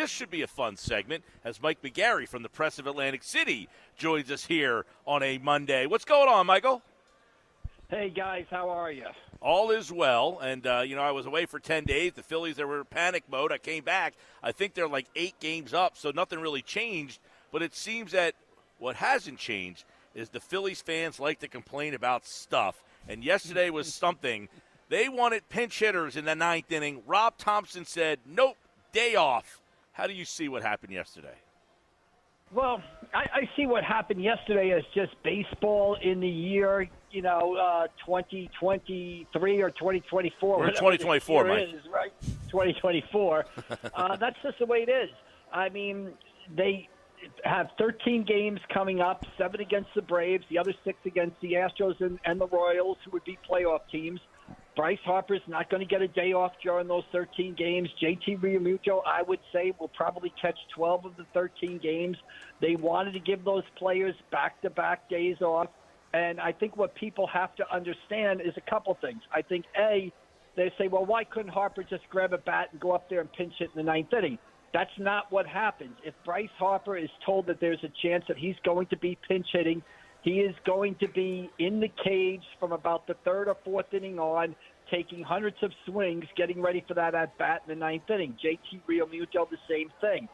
this should be a fun segment as Mike McGarry from the Press of Atlantic City joins us here on a Monday. What's going on, Michael? Hey, guys, how are you? All is well, and, I was away for 10 days. The Phillies, they were in panic mode. I came back. I think they're like 8 games up, so nothing really changed. But it seems that what hasn't changed is the Phillies fans like to complain about stuff. And yesterday was something. They wanted pinch hitters in the 9th inning. Rob Thomson said, nope, day off. How do you see what happened yesterday? Well, I see what happened yesterday as just baseball in the year, 2023 or 2024. Or 2024, Mike. Is, right? 2024. That's just the way it is. I mean, they have 13 games coming up, 7 against the Braves, the other 6 against the Astros and the Royals, who would be playoff teams. Bryce Harper's not going to get a day off during those 13 games. JT Realmuto, I would say, will probably catch 12 of the 13 games. They wanted to give those players back-to-back days off. And I think what people have to understand is a couple things. I think, A, they say, well, why couldn't Harper just grab a bat and go up there and pinch hit in the 9th inning? That's not what happens. If Bryce Harper is told that there's a chance that he's going to be pinch hitting, he is going to be in the cage from about the 3rd or 4th inning on, taking hundreds of swings, getting ready for that at-bat in the 9th inning. JT Realmuto, the same thing.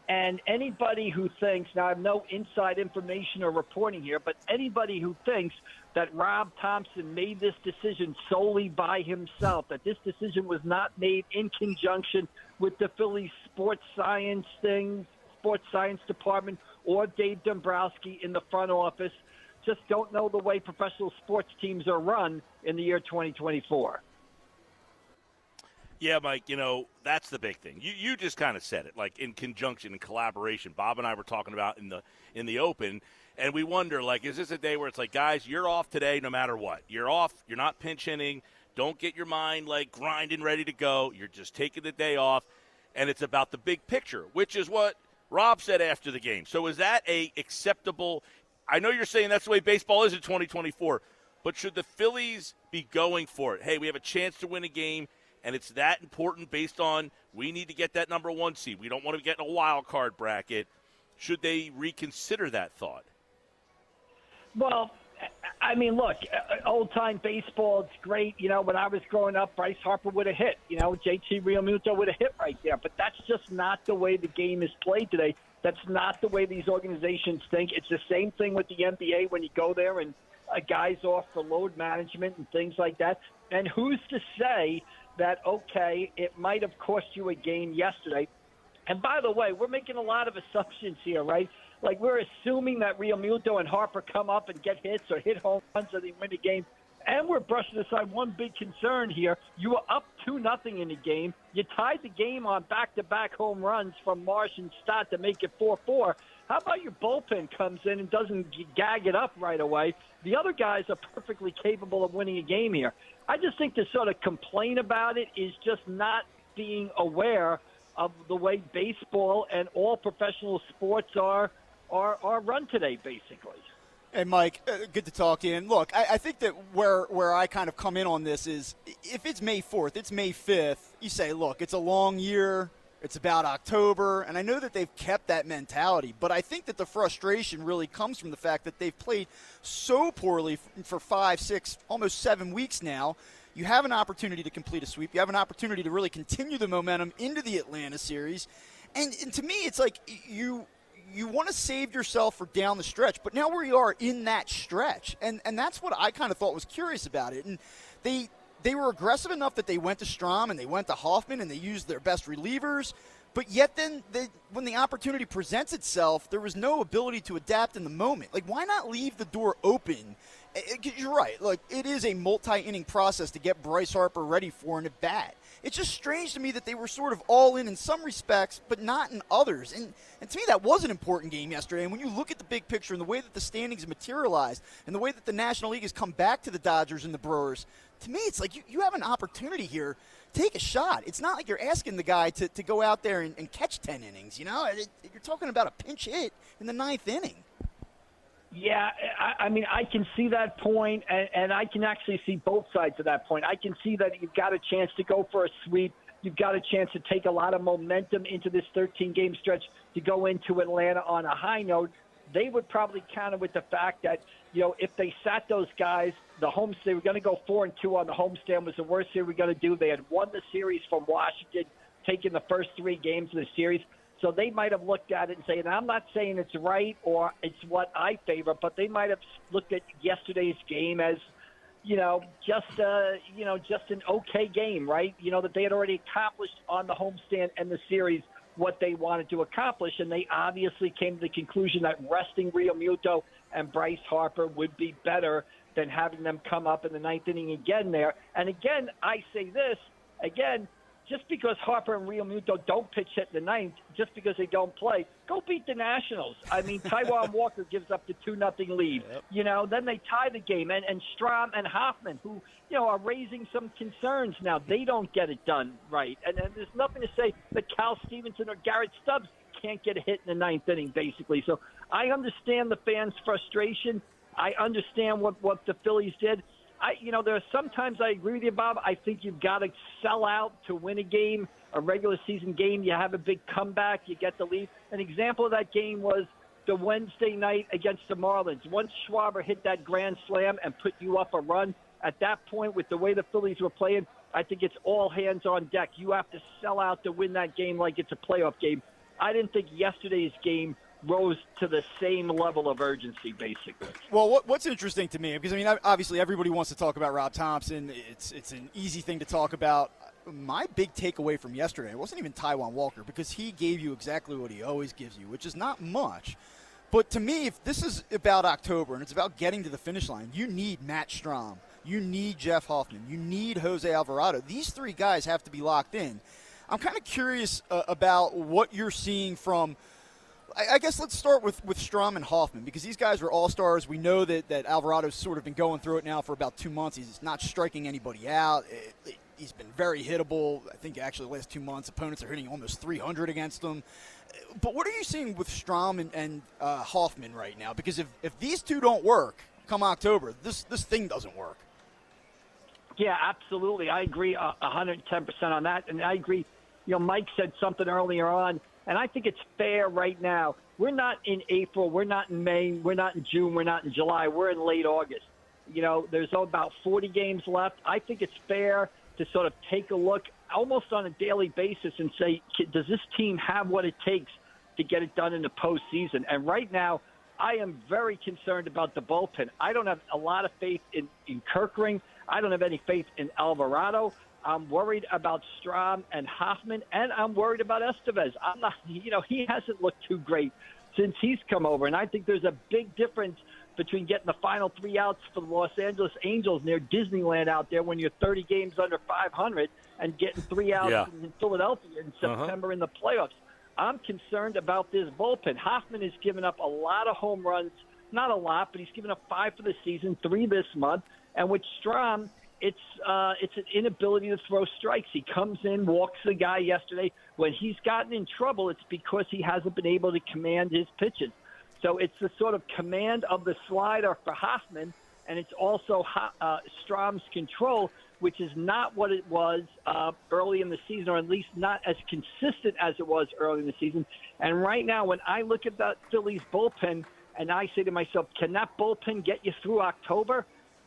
And anybody who thinks, now I have no inside information or reporting here, but anybody who thinks that Rob Thomson made this decision solely by himself, that this decision was not made in conjunction with the Phillies sports science department, or Dave Dombrowski in the front office, just don't know the way professional sports teams are run in the year 2024. Yeah, Mike, that's the big thing. You just kind of said it, like in conjunction and collaboration. Bob and I were talking about in the open, and we wonder, like, is this a day where it's like, guys, you're off today no matter what. You're off. You're not pinch hitting. Don't get your mind, like, grinding, ready to go. You're just taking the day off, and it's about the big picture, which is what Rob said after the game. So is that a acceptable – I know you're saying that's the way baseball is in 2024, but should the Phillies be going for it? Hey, we have a chance to win a game, and it's that important based on we need to get that number 1 seed. We don't want to get in a wild card bracket. Should they reconsider that thought? Well, I mean, look, old-time baseball, it's great. When I was growing up, Bryce Harper would have hit. JT Realmuto would have hit right there. But that's just not the way the game is played today. That's not the way these organizations think. It's the same thing with the NBA when you go there and a guy's off for load management and things like that. And who's to say that, okay, it might have cost you a game yesterday? And by the way, we're making a lot of assumptions here, right? Like, we're assuming that Realmuto and Harper come up and get hits or hit home runs or they win the game. And we're brushing aside one big concern here. You were up 2-0 in the game. You tied the game on back-to-back home runs from Marsh and Stott to make it 4-4. How about your bullpen comes in and doesn't gag it up right away? The other guys are perfectly capable of winning a game here. I just think to sort of complain about it is just not being aware of the way baseball and all professional sports are run today, basically. Hey, Mike, good to talk to you. And look, I think that where I kind of come in on this is if it's May 4th, it's May 5th, you say, look, it's a long year, it's about October, and I know that they've kept that mentality, but I think that the frustration really comes from the fact that they've played so poorly for 5, 6, almost 7 weeks now. You have an opportunity to complete a sweep. You have an opportunity to really continue the momentum into the Atlanta series. And to me, it's like you want to save yourself for down the stretch, but now we are in that stretch, and that's what I kind of thought was curious about it. And they were aggressive enough that they went to Strahm and they went to Hoffman and they used their best relievers, but yet then when the opportunity presents itself, there was no ability to adapt in the moment. Like, why not leave the door open? You're right. Look, it is a multi-inning process to get Bryce Harper ready for an at-bat. It's just strange to me that they were sort of all in some respects, but not in others. And to me, that was an important game yesterday. And when you look at the big picture and the way that the standings materialized and the way that the National League has come back to the Dodgers and the Brewers, to me, it's like you have an opportunity here. Take a shot. It's not like you're asking the guy to go out there and catch 10 innings. You're talking about a pinch hit in the 9th inning. Yeah, I mean, I can see that point, and I can actually see both sides of that point. I can see that you've got a chance to go for a sweep. you've got a chance to take a lot of momentum into this 13-game stretch to go into Atlanta on a high note. They would probably counter with the fact that, if they sat those guys, the homestand, they were going to go 4-2 on the homestand was the worst they were going to do. They had won the series from Washington, taking the first 3 games of the series. So they might have looked at it and said, and I'm not saying it's right or it's what I favor, but they might have looked at yesterday's game as, just an okay game, right? That they had already accomplished on the homestand and the series what they wanted to accomplish, and they obviously came to the conclusion that resting Real Muto and Bryce Harper would be better than having them come up in the 9th inning again there. And again, I say this, just because Harper and Real Muto don't pitch hit in the 9th, just because they don't play, go beat the Nationals. I mean, Taijuan Walker gives up the 2-0 lead. Yep. Then they tie the game. And Strahm and Hoffman, who, are raising some concerns now, they don't get it done right. And there's nothing to say that Cal Stevenson or Garrett Stubbs can't get a hit in the 9th inning, basically. So I understand the fans' frustration. I understand what the Phillies did. There are sometimes I agree with you, Bob. I think you've got to sell out to win a game, a regular season game. You have a big comeback, you get the lead. An example of that game was the Wednesday night against the Marlins. Once Schwarber hit that grand slam and put you up a run, at that point, with the way the Phillies were playing, I think it's all hands on deck. You have to sell out to win that game like it's a playoff game. I didn't think yesterday's game rose to the same level of urgency, basically. Well, what's interesting to me, because, obviously everybody wants to talk about Rob Thomson. It's an easy thing to talk about. My big takeaway from yesterday wasn't even Taijuan Walker, because he gave you exactly what he always gives you, which is not much. But to me, if this is about October and it's about getting to the finish line, you need Matt Strahm. You need Jeff Hoffman. You need Jose Alvarado. These 3 guys have to be locked in. I'm kind of curious about what you're seeing from – I guess let's start with Strahm and Hoffman, because these guys are all-stars. We know that Alvarado's sort of been going through it now for about 2 months. He's not striking anybody out. He's been very hittable. I think actually the last 2 months, opponents are hitting almost 300 against him. But what are you seeing with Strahm and Hoffman right now? Because if these 2 don't work come October, this thing doesn't work. Yeah, absolutely. I agree 110% on that. And I agree, Mike said something earlier on, and I think it's fair right now. We're not in April. We're not in May. We're not in June. We're not in July. We're in late August. There's about 40 games left. I think it's fair to sort of take a look almost on a daily basis and say, does this team have what it takes to get it done in the postseason? And right now, I am very concerned about the bullpen. I don't have a lot of faith in Kirkring. I don't have any faith in Alvarado. I'm worried about Strahm and Hoffman, and I'm worried about Estevez. I'm not, he hasn't looked too great since he's come over, and I think there's a big difference between getting the final 3 outs for the Los Angeles Angels near Disneyland out there when you're 30 games under 500 and getting 3 outs in Philadelphia in September in the playoffs. I'm concerned about this bullpen. Hoffman has given up a lot of home runs, not a lot, but he's given up 5 for the season, 3 this month, and with Strahm, it's an inability to throw strikes. He comes in, walks the guy yesterday. When he's gotten in trouble, it's because he hasn't been able to command his pitches. So it's the sort of command of the slider for Hoffman, and it's also Strahm's control, which is not what it was early in the season, or at least not as consistent as it was early in the season. And right now, when I look at the Phillies bullpen, and I say to myself, can that bullpen get you through October?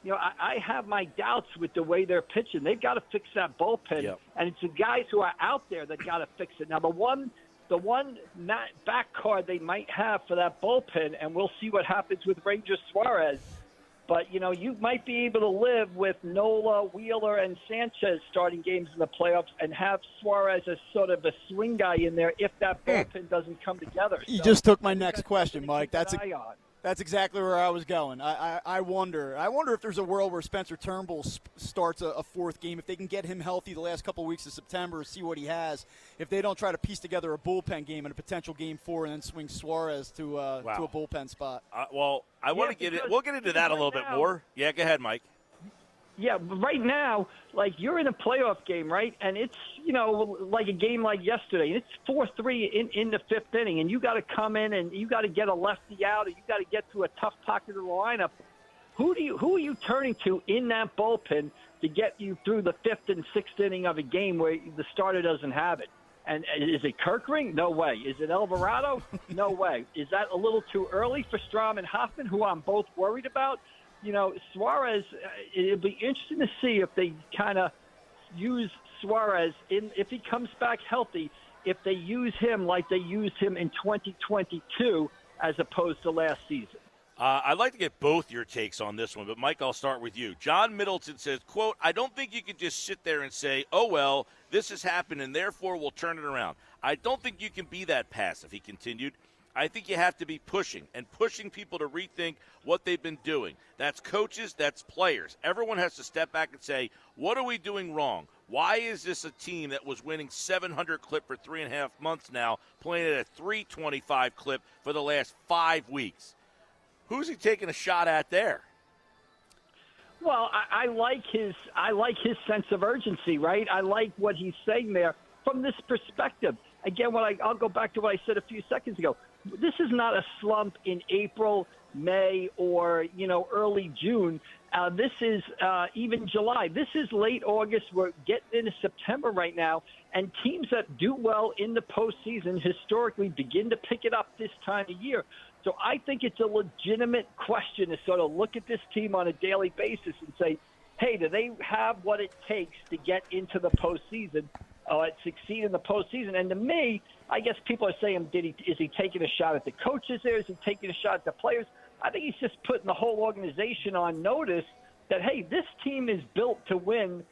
I have my doubts with the way they're pitching. They've got to fix that bullpen, and it's the guys who are out there that got to fix it. Now, the one back card they might have for that bullpen, and we'll see what happens with Ranger Suarez, but, you might be able to live with Nola, Wheeler, and Sanchez starting games in the playoffs and have Suarez as sort of a swing guy in there if that bullpen doesn't come together. You just took my next question, Mike. That's exactly where I was going. I wonder if there's a world where Spencer Turnbull starts a 4th game, if they can get him healthy the last couple of weeks of September, see what he has, if they don't try to piece together a bullpen game and a potential game 4 and then swing Suarez to a bullpen spot. We'll get into that a little bit more. Yeah, go ahead, Mike. Yeah, but right now, you're in a playoff game, right? And it's, like a game like yesterday. It's 4-3 in the 5th inning, and you got to come in and you got to get a lefty out, and you got to get to a tough pocket of the lineup. Who are you turning to in that bullpen to get you through the 5th and 6th inning of a game where the starter doesn't have it. And is it Kirkring? No way. Is it Alvarado? No way. Is that a little too early for Strom and Hoffman, who I'm both worried about? Suarez, it'll be interesting to see if they kind of use Suarez if he comes back healthy, if they use him like they used him in 2022 as opposed to last season. I'd like to get both your takes on this one, but Mike, I'll start with you. John Middleton says, quote, I don't think you can just sit there and say, oh, well, this has happened and therefore we'll turn it around. I don't think you can be that passive, he continued. I think you have to be pushing people to rethink what they've been doing. That's coaches, that's players. Everyone has to step back and say, what are we doing wrong? Why is this a team that was winning 700 clip for 3.5 months now, playing at a 325 clip for the last 5 weeks? Who's he taking a shot at there? Well, I like his sense of urgency, right? I like what he's saying there from this perspective. Again, I'll go back to what I said a few seconds ago. This is not a slump in April, May, or early June. This is even July. This is late August. We're getting into September right now, and teams that do well in the postseason historically begin to pick it up this time of year. So I think it's a legitimate question to sort of look at this team on a daily basis and say, hey, do they have what it takes to get into the postseason, succeed in the postseason? And to me, I guess people are saying, is he taking a shot at the coaches there? Is he taking a shot at the players? I think he's just putting the whole organization on notice that, hey, this team is built to win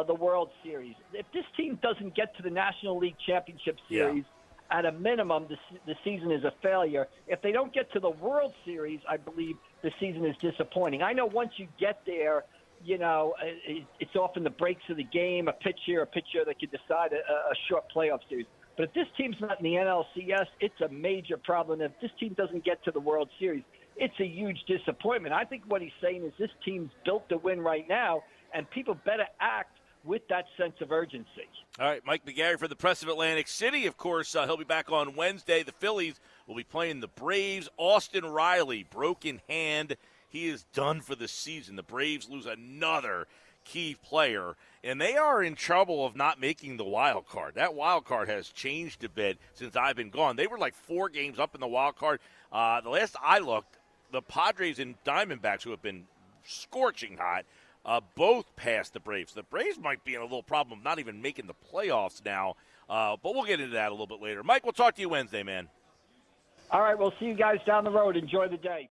the World Series. If this team doesn't get to the National League Championship Series, at a minimum, the season is a failure. If they don't get to the World Series, I believe the season is disappointing. I know once you get there, it's often the breaks of the game, a pitch here, a pitch here that could decide a short playoff series. But if this team's not in the NLCS, it's a major problem. If this team doesn't get to the World Series, it's a huge disappointment. I think what he's saying is this team's built to win right now, and people better act with that sense of urgency. All right, Mike McGarry for the Press of Atlantic City. Of course, he'll be back on Wednesday. The Phillies will be playing the Braves. Austin Riley, broken hand. He is done for the season. The Braves lose another key player, and they are in trouble of not making the wild card. That wild card has changed a bit since I've been gone. They were like 4 games up in the wild card. The last I looked, the Padres and Diamondbacks, who have been scorching hot, both passed the Braves. The Braves might be in a little problem not even making the playoffs now, but we'll get into that a little bit later. Mike, we'll talk to you Wednesday, man. All right, we'll see you guys down the road. Enjoy the day.